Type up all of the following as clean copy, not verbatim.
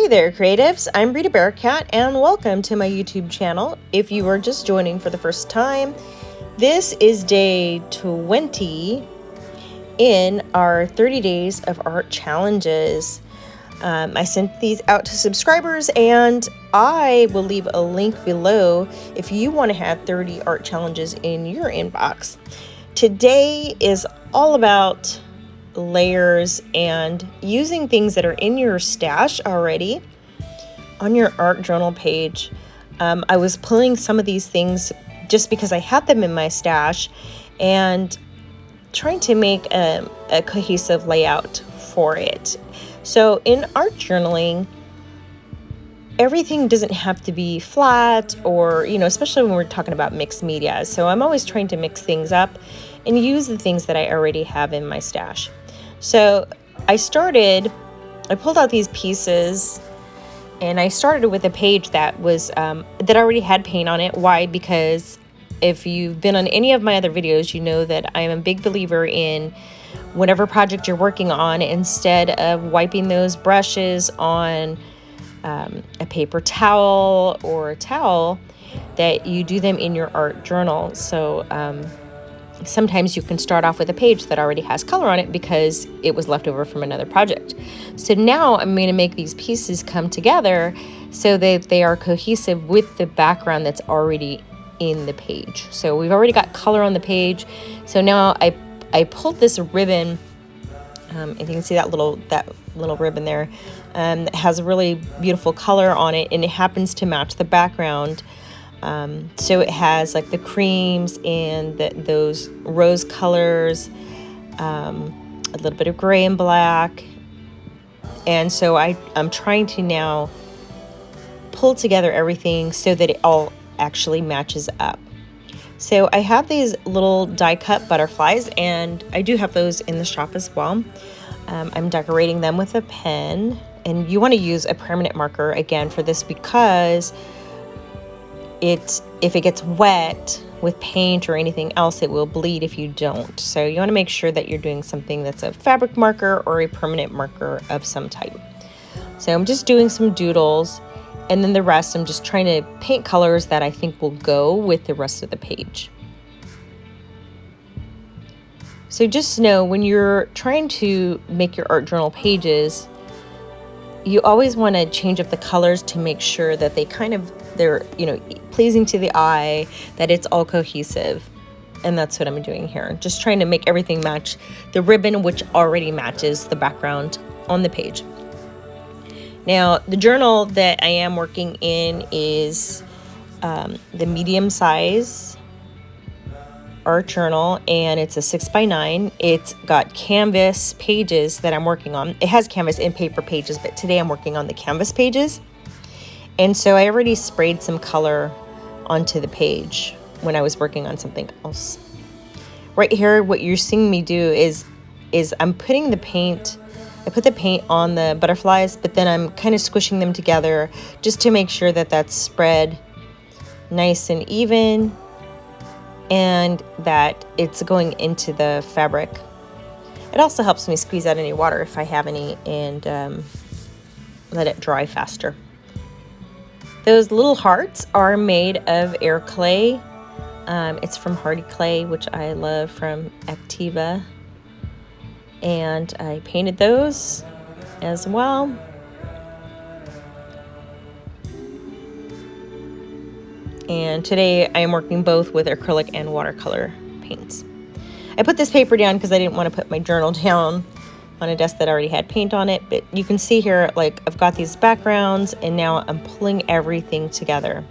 Hey there, creatives. I'm Rita Bearcat, and welcome to my YouTube channel. If you are just joining for the first time, this is day 20 in our 30 days of art challenges. I sent these out to subscribers, and I will leave a link below if you want to have 30 art challenges in your inbox. Today is all about layers and using things that are in your stash already on your art journal page. I was pulling some of these things just because I had them in my stash and trying to make a cohesive layout for it. So in art journaling, everything doesn't have to be flat or, especially when we're talking about mixed media. So I'm always trying to mix things up and use the things that I already have in my stash. So I pulled out these pieces and I started with a page that was, that already had paint on it. Why? Because if you've been on any of my other videos, you know that I'm a big believer in whatever project you're working on, instead of wiping those brushes on a paper towel or a towel, that you do them in your art journal. So sometimes you can start off with a page that already has color on it because it was left over from another project. So now I'm going to make these pieces come together so that they are cohesive with the background that's already in the page. So we've already got color on the page. So now I pulled this ribbon. If you can see that little ribbon there, that has a really beautiful color on it, and it happens to match the background. So it has like the creams and those rose colors, a little bit of gray and black. And so I'm trying to now pull together everything so that it all actually matches up. So I have these little die cut butterflies, and I do have those in the shop as well. I'm decorating them with a pen, and you want to use a permanent marker again for this because if it gets wet with paint or anything else, it will bleed if you don't. So you want to make sure that you're doing something that's a fabric marker or a permanent marker of some type. So I'm just doing some doodles, and then the rest I'm just trying to paint colors that I think will go with the rest of the page. So just know when you're trying to make your art journal pages, you always want to change up the colors to make sure that they're pleasing to the eye, that it's all cohesive. And that's what I'm doing here. Just trying to make everything match the ribbon, which already matches the background on the page. Now, the journal that I am working in is the medium size art journal, and it's a 6x9. It's got canvas pages that I'm working on. It has canvas and paper pages, but today I'm working on the canvas pages. And so I already sprayed some color onto the page when I was working on something else. Right here, what you're seeing me do is I'm putting the paint, I put the paint on the butterflies, but then I'm kind of squishing them together just to make sure that that's spread nice and even, and that it's going into the fabric. It also helps me squeeze out any water if I have any, and let it dry faster. Those little hearts are made of air clay. It's from Hardy Clay, which I love, from Activa. And I painted those as well. And today I am working both with acrylic and watercolor paints. I put this paper down because I didn't want to put my journal down on a desk that already had paint on it, but you can see here, like, I've got these backgrounds, and now I'm pulling everything together.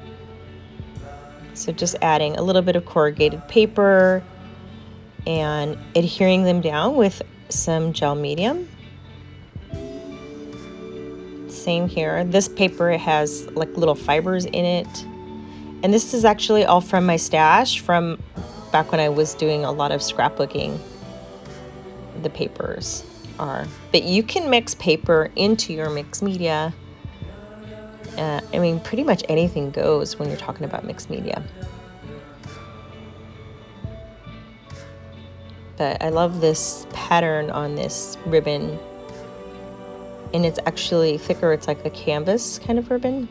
So just adding a little bit of corrugated paper and adhering them down with some gel medium. Same here. This paper has like little fibers in it. And this is actually all from my stash from back when I was doing a lot of scrapbooking. The papers are. But you can mix paper into your mixed media. Pretty much anything goes when you're talking about mixed media. But I love this pattern on this ribbon. and it's actually thicker. It's like a canvas kind of ribbon.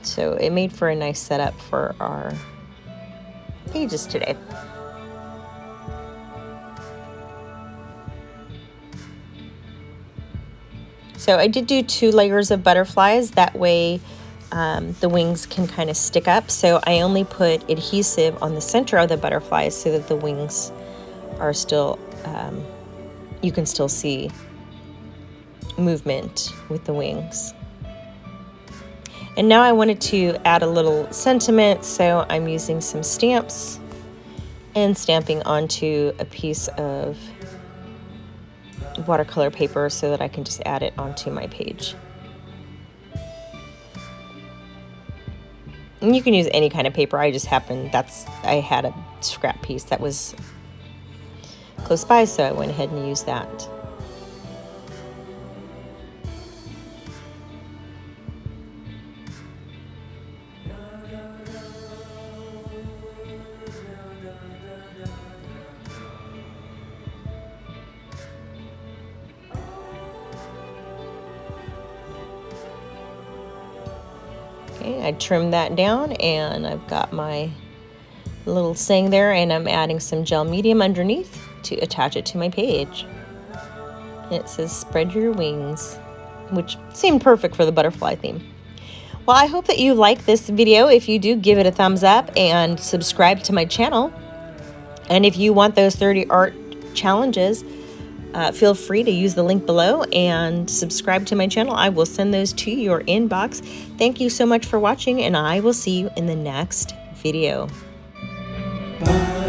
So it made for a nice setup for our pages today. So I did do 2 layers of butterflies, that way the wings can kind of stick up. So I only put adhesive on the center of the butterflies so that the wings are still, you can still see movement with the wings. And now I wanted to add a little sentiment, so I'm using some stamps and stamping onto a piece of watercolor paper so that I can just add it onto my page. And you can use any kind of paper. I had a scrap piece that was close by, so I went ahead and used that. Okay, I trimmed that down and I've got my little saying there, and I'm adding some gel medium underneath to attach it to my page. It says spread your wings, which seemed perfect for the butterfly theme. Well, I hope that you like this video. If you do, give it a thumbs up and subscribe to my channel. And if you want those 30 art challenges, feel free to use the link below and subscribe to my channel. I will send those to your inbox. Thank you so much for watching, and I will see you in the next video. Bye.